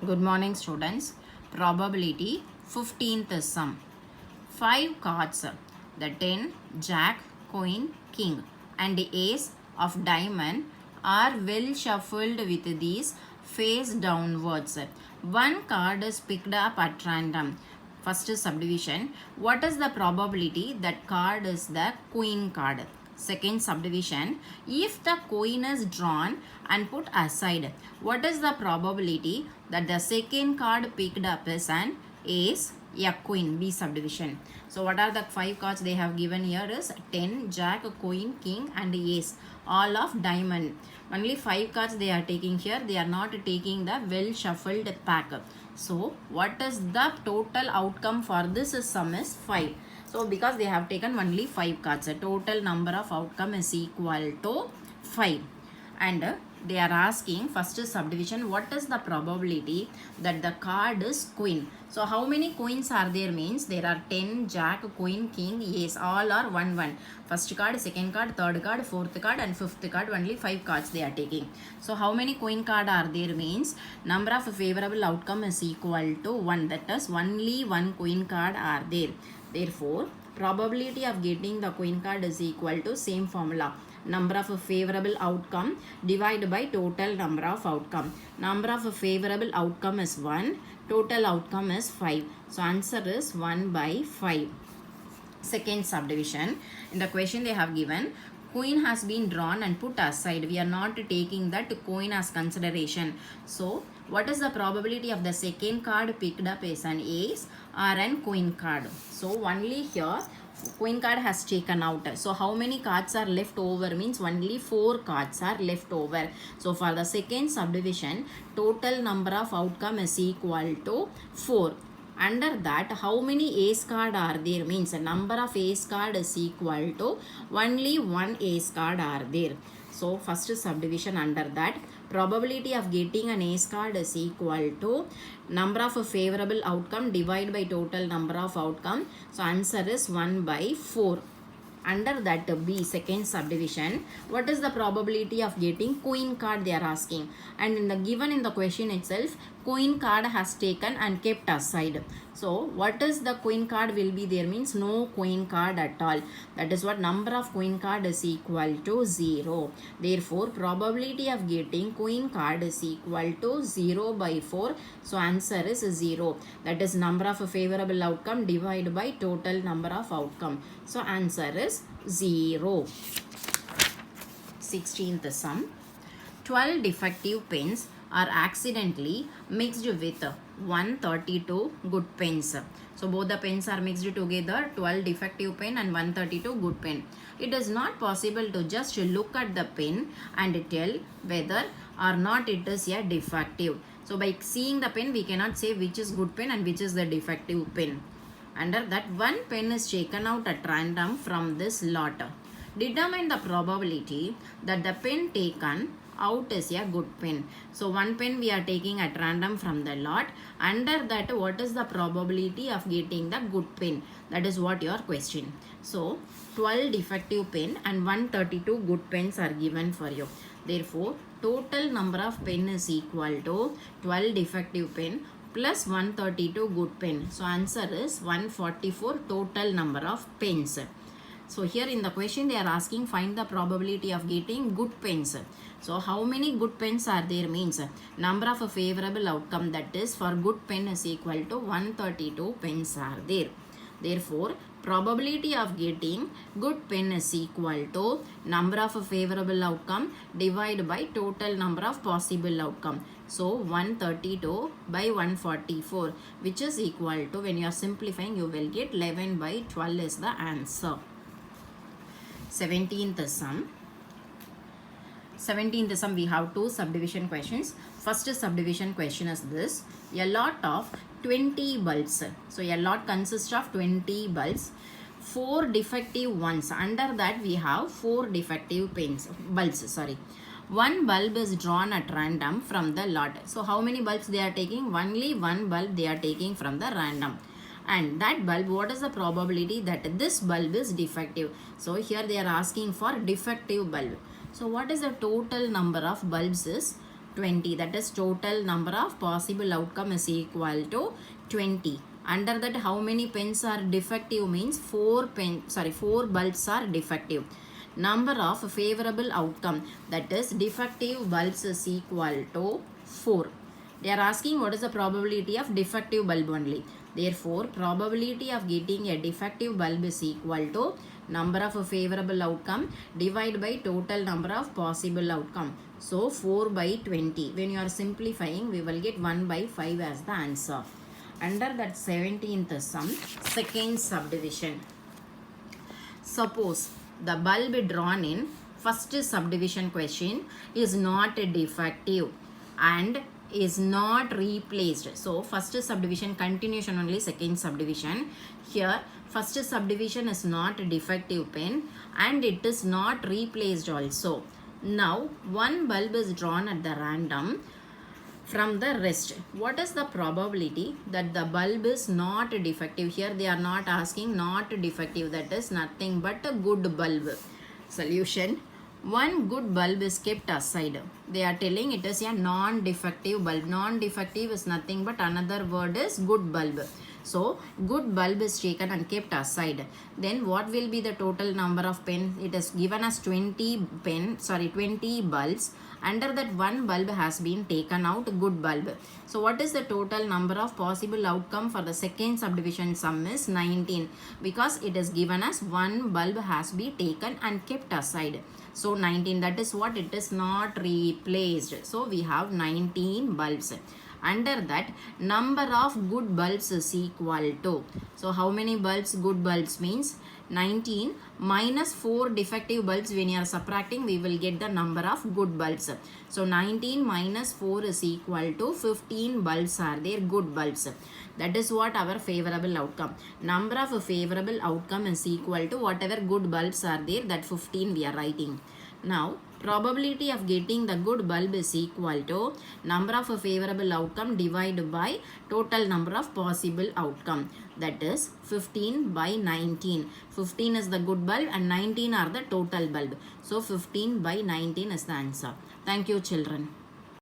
Good morning, students. Probability 15th sum. 5 cards, the 10, Jack, Queen, King, and the Ace of Diamond are well shuffled with these face downwards. One card is picked up at random. First subdivision. What is the probability that card is the Queen card? Second subdivision, if the coin is drawn and put aside, what is the probability that the second card picked up is an ace, a queen? B subdivision. So what are the 5 cards they have given here is 10, jack, queen, king and ace, all of diamond. Only 5 cards they are taking here. They are not taking the well shuffled pack. So what is the total outcome for this sum is 5. So because they have taken only 5 cards, the total number of outcome is equal to 5. And they are asking first subdivision, what is the probability that the card is queen? So how many queens are there means there are 10, jack, queen, king, ace, all are 1 1. First card, second card, third card, fourth card and fifth card, only 5 cards they are taking. So how many queen card are there means number of favorable outcome is equal to 1, that is only 1 queen card are there. Therefore, probability of getting the queen card is equal to same formula. Number of favorable outcome divided by total number of outcome. Number of favorable outcome is 1. Total outcome is 5. So, answer is 1 by 5. Second subdivision. In the question they have given, coin has been drawn and put aside. We are not taking that coin as consideration. So, what is the probability of the second card picked up as an ace or an queen card? So, only here queen card has taken out. So, how many cards are left over means only 4 cards are left over. So, for the second subdivision, total number of outcome is equal to 4. Under that, how many ace card are there means the number of ace card is equal to only 1 ace card are there. So first subdivision under that, probability of getting an ace card is equal to number of favorable outcome divided by total number of outcome. So answer is 1 by 4. Under that B, second subdivision, what is the probability of getting queen card they are asking, and in the given in the question itself, queen card has taken and kept aside. So what is the queen card will be there means no queen card at all. That is what number of queen card is equal to 0. Therefore probability of getting queen card is equal to 0 by 4. So answer is 0. That is number of favorable outcome divided by total number of outcome. So answer is 0. 16th sum. 12 defective pens are accidentally mixed with 132 good pens. So both the pens are mixed together, 12 defective pen and 132 good pen. It is not possible to just look at the pen and tell whether or not it is a defective. So by seeing the pen we cannot say which is good pen and which is the defective pen. Under that, one pen is taken out at random from this lot. Determine the probability that the pen taken out is a good pen. So one pen we are taking at random from the lot. Under that, what is the probability of getting the good pen? That is what your question. So 12 defective pen and 132 good pens are given for you. Therefore, total number of pen is equal to 12 defective pen plus 132 good pen. So answer is 144 total number of pens. So here in the question they are asking find the probability of getting good pens. So how many good pens are there means number of a favorable outcome, that is for good pen is equal to 132 pens are there. Therefore probability of getting good pen is equal to number of a favorable outcome divided by total number of possible outcome. So 132 by 144, which is equal to, when you are simplifying you will get 11 by 12 is the answer. 17th sum. 17th sum we have 2 subdivision questions. First subdivision question is this: a lot of 20 bulbs. So a lot consists of 20 bulbs. 4 defective ones. Under that we have 4 defective bulbs. One bulb is drawn at random from the lot. So how many bulbs they are taking? Only one bulb they are taking from the random. And that bulb, what is the probability that this bulb is defective? So here they are asking for defective bulb. So what is the total number of bulbs is 20. That is total number of possible outcome is equal to 20. Under that, how many pens are defective means 4 bulbs are defective. Number of favorable outcome, that is defective bulbs, is equal to 4. They are asking what is the probability of defective bulb only. Therefore, probability of getting a defective bulb is equal to number of favorable outcome divided by total number of possible outcome. So 4 by 20. When you are simplifying, we will get 1 by 5 as the answer. Under that 17th sum, second subdivision. Suppose the bulb drawn in first subdivision question is not defective and is not replaced. So first subdivision continuation only, second subdivision. Here first subdivision is not defective pen and it is not replaced also. Now one bulb is drawn at the random from the rest. What is the probability that the bulb is not defective? Here they are not asking not defective, that is nothing but a good bulb. Solution: one good bulb is kept aside. They are telling it is a non-defective bulb. Non-defective is nothing but another word is good bulb. So good bulb is taken and kept aside. Then what will be the total number of pen? It is given as 20 bulbs. Under that one bulb has been taken out, good bulb. So what is the total number of possible outcome for the second subdivision sum is 19, because it is given as one bulb has been taken and kept aside. So 19, that is what it is not replaced. So we have 19 bulbs. Under that, number of good bulbs is equal to. So how many bulbs? Good bulbs means 19 minus 4 defective bulbs. When you are subtracting, we will get the number of good bulbs. So 19 minus 4 is equal to 15 bulbs are there, good bulbs. That is what our favorable outcome. Number of favorable outcome is equal to whatever good bulbs are there, that 15 we are writing. Now probability of getting the good bulb is equal to number of favorable outcome divided by total number of possible outcome, that is 15 by 19. 15 is the good bulb and 19 are the total bulb. So 15 by 19 is the answer. Thank you children.